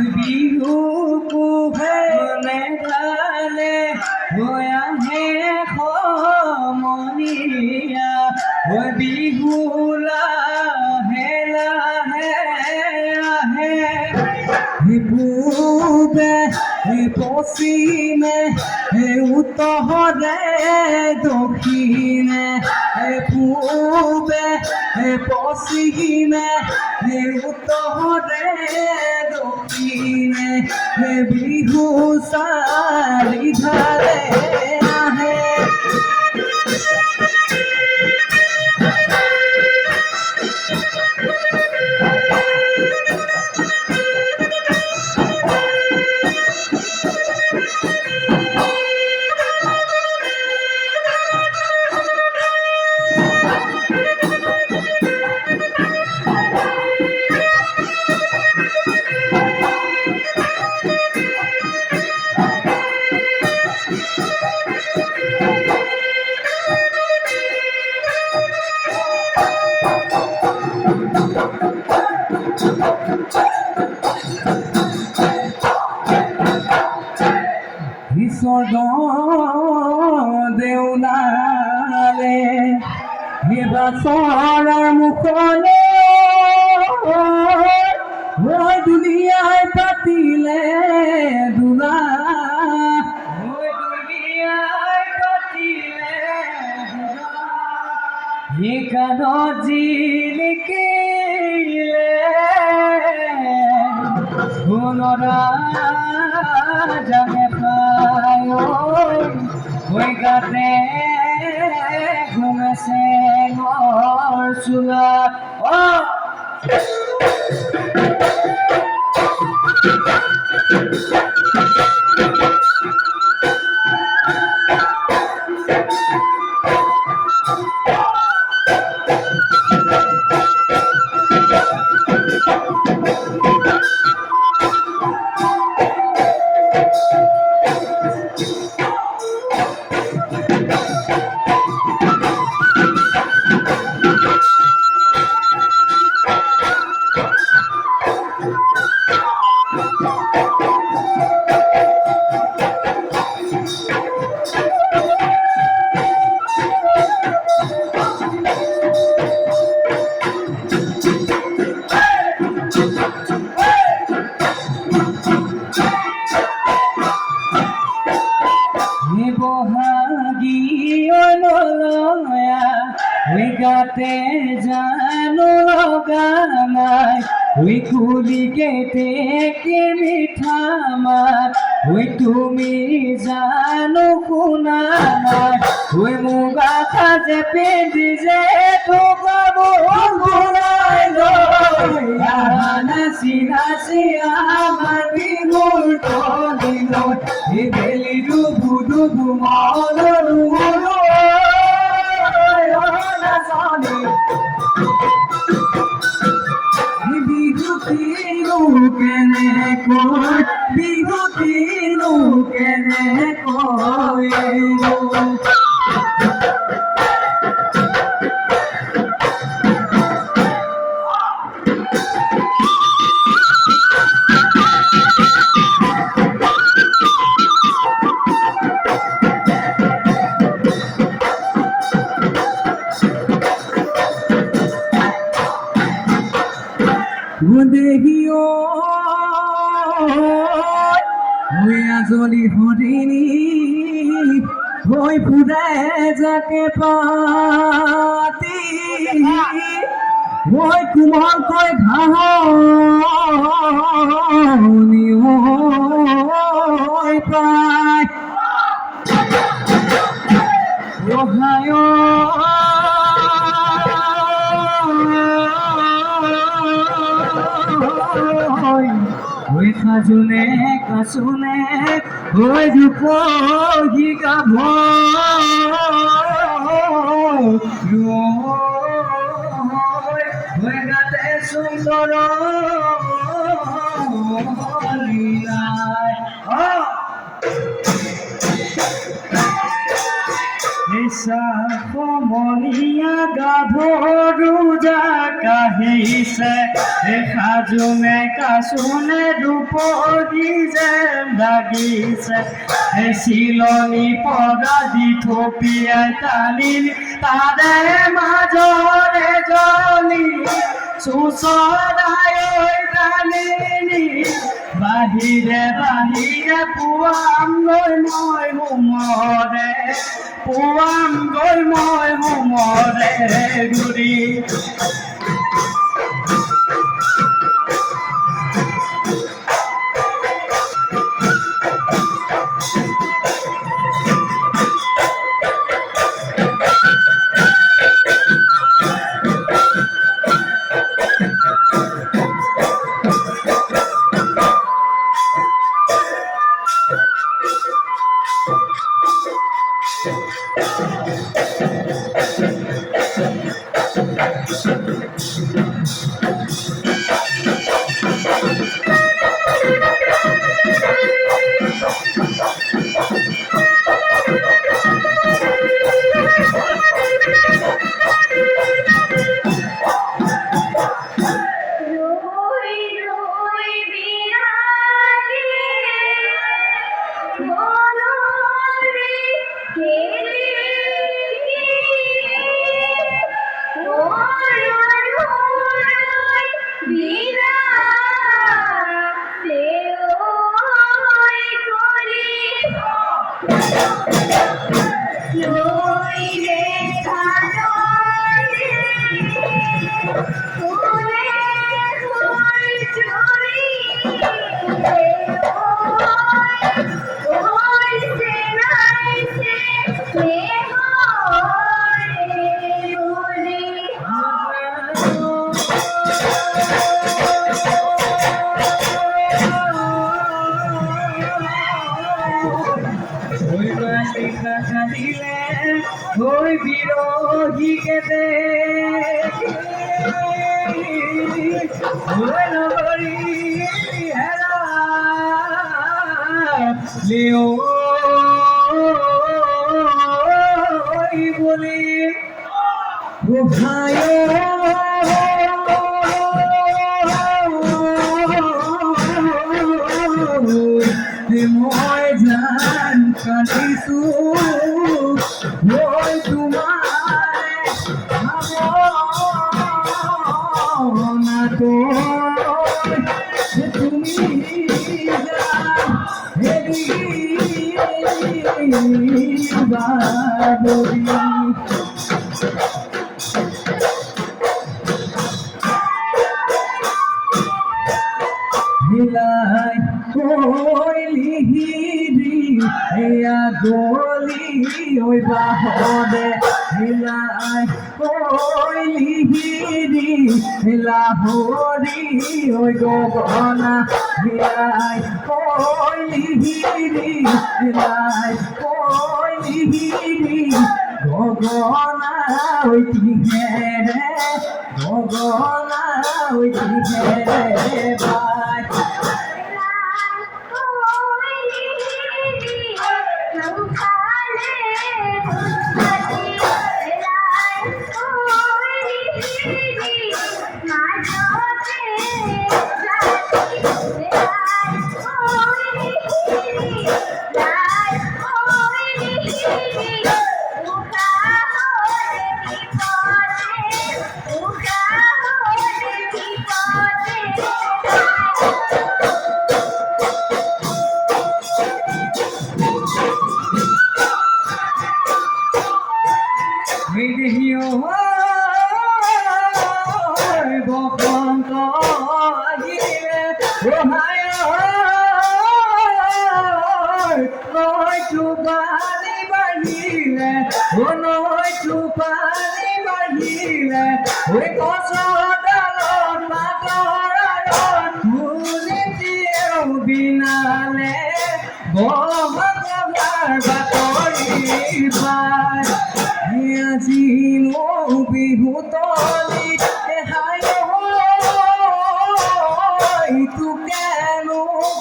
बिहू को मने ढाले होया है खमनिया बिहू लाहे आहे पूबे पश्चिमे উত্তরে দক্ষিণে পূবে পশ্চিমে উত্তরে দক্ষিণে বিহু চারিধারে আহে স্বর্গ দেউলালে বাছৰৰ মুখলে দুনিয়ায় পাতিলে দুলা দুনিয়ায় পাতিলে একানত জিলিকিলে সোণৰা জানে পায় ওই গাতে ঘুমেছে ঘর চুলা গাতে জানো লগানাই ওই কুলি কেটে কে মিঠা মার ওই তুমি জানো শুনানাই ওই মুগা খাজে পেঁধি যে ঠোকাবো ঘুরাই নাচি নাচি আমার বিহুর দিল বেলি ডুবু ডুবু মলরু বিভূতি লোকেনে কয় দেহিও আজলি হরিণী হৈ ফুৰে যাকে পাতি হৈ কোমলকৈ ঘাঁহনি হৈ পায় অহায় ওই কাজুনে কাজুনে ওই দুপহি গাভ ওই গাতে সুন্দর লীলায় সমনীয়া গাভৰু কাহিছে সাজুনে কাচুনে দুপৰি যেন লাগিছে চিলনি পগা দি থপিয়াই টানি তাৰে মাজৰে জনী চুচৰাই টানি বাহিৰে বাহিৰে পুৱামগৈ মই হুমৰে পুৱামগৈ মই হুমৰে ঘূৰি ওই বিরোহী কেতে ওই নগরী হেরা লিও বলি ভাই মই জান কাটিছো ওই তোমার ভাবনা তো তুমি বাবরি মিলাই কইলিহিরি এয়া গলি ওই বাহরে মিলাই কইলিহিরি লাহরি ওই গগনা মিলাই কইলিহিরি মিলাই কইলিহিরি গগনা ওই তিহেরে গগনা ওই তিহেরে ভাই বসন্ত আহিলে বিনালে বহবার বাতৰি পায় আজি নো বিহু তলি হায় তো কেন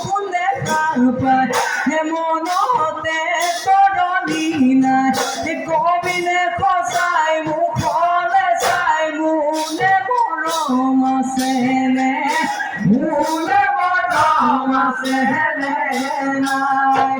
কোনে পায় মনতে তৰণি নাই কবিনে সঁচাই মুখলে চাই মোলে মৰম আছেনে মোলে মৰম আছেনে নাই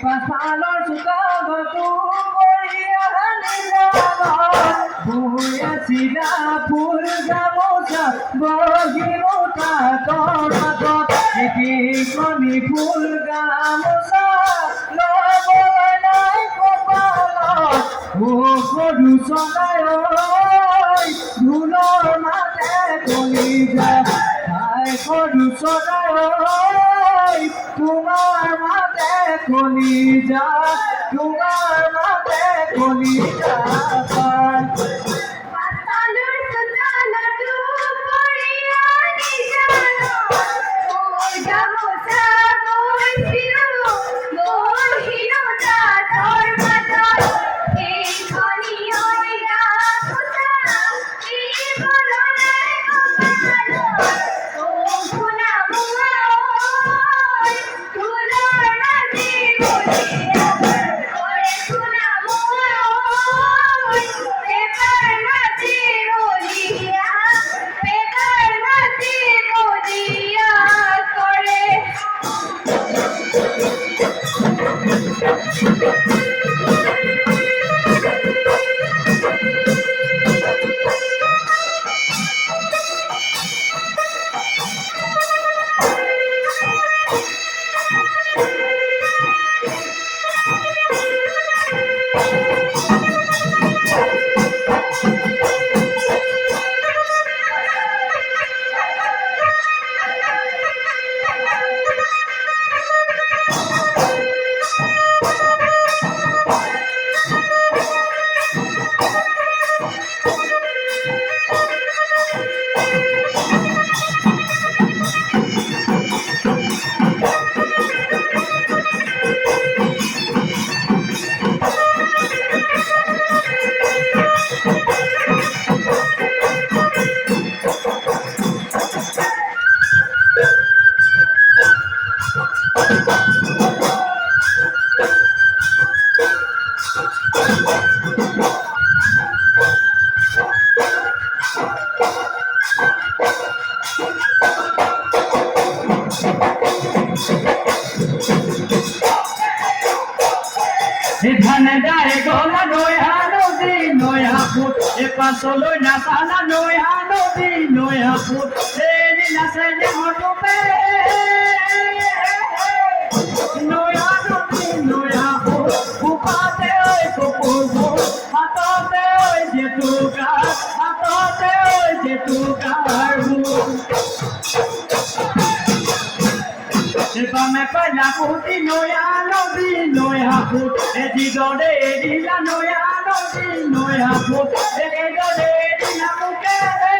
Pasaron su cama tu moría voy a tirar pulga moza bogirota tormato e che con i pulga moza lo volai copalo o coduso dai duno mate colida dai coduso dai তোমার মাতে কলিজা তোমার মাতে কলিজা পাতালুর সুতানা তু করিয়া নিজানো ওই গামছা ওই ছিল মোর হিরোটা তোর মাথা এই খনি ওই গামছা এই বলো না কপালো ও গুনা মুয়া তুলার মাঝে বসিয়া ওরে গুনা মুয়া পেপার মাঝে বলিয়া পেপার মাঝে বলিয়া করে ধানে দায় গলা নয়া নদী নয়া ফুট এ পাশলৈ নাচানা নয়া নদী নয়া ফুট এই নাচে নে হটুপে নয়া নদী নয়া ফুট ফুপাতে ঐ কুকুৰ হাততে ঐ জেতুকা হাততে ঐ জেতুকাৰ Sepame pala puti noya nodi noya put edidore edila noya nodi noya put edidore edila mukere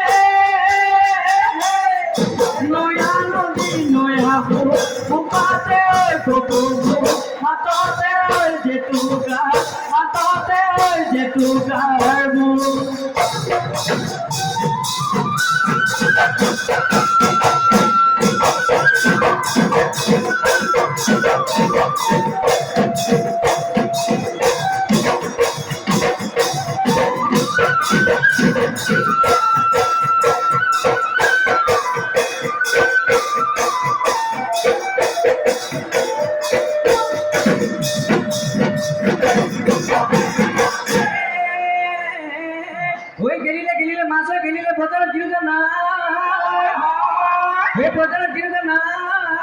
noya nodi noya put upate oi kukubu hatote oi jetuga hatote oi jetuga arbu Thank you.